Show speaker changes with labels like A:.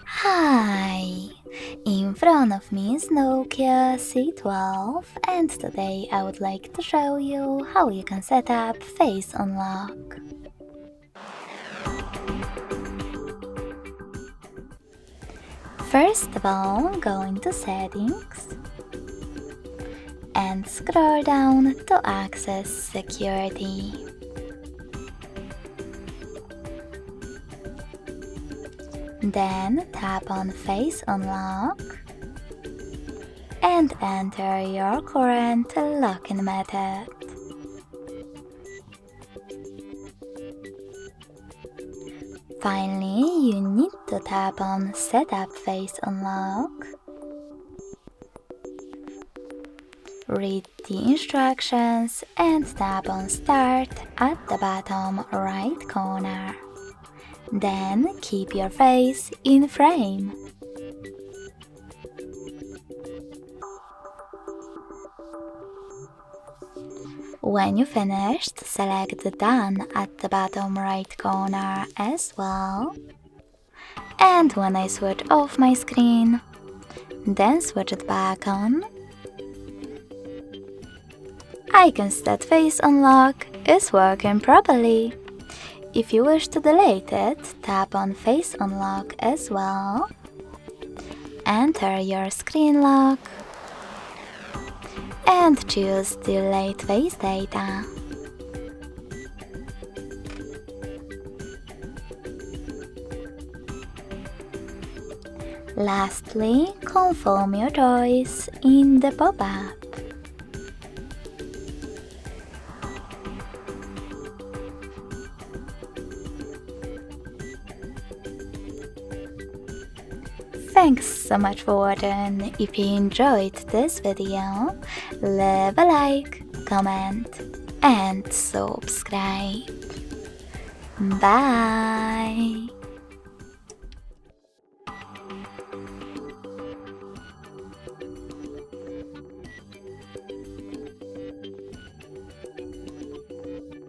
A: Hi! In front of me is Nokia C12 and today I would like to show you how you can set up face unlock. First of all, go into settings and scroll down to access security. Then tap on Face Unlock and enter your current login method. Finally, you need to tap on Setup Face Unlock. Read the instructions and tap on Start at the bottom right corner. Then keep your face in frame. When you finished, select Done at the bottom right corner as well. And when I switch off my screen, then switch it back on, I can see that Face Unlock is working properly. If you wish to delete it, tap on Face Unlock as well. Enter your screen lock and choose Delete Face Data. Lastly, confirm your choice in the pop-up. Thanks so much for watching. If you enjoyed this video, leave a like, comment and subscribe. Bye!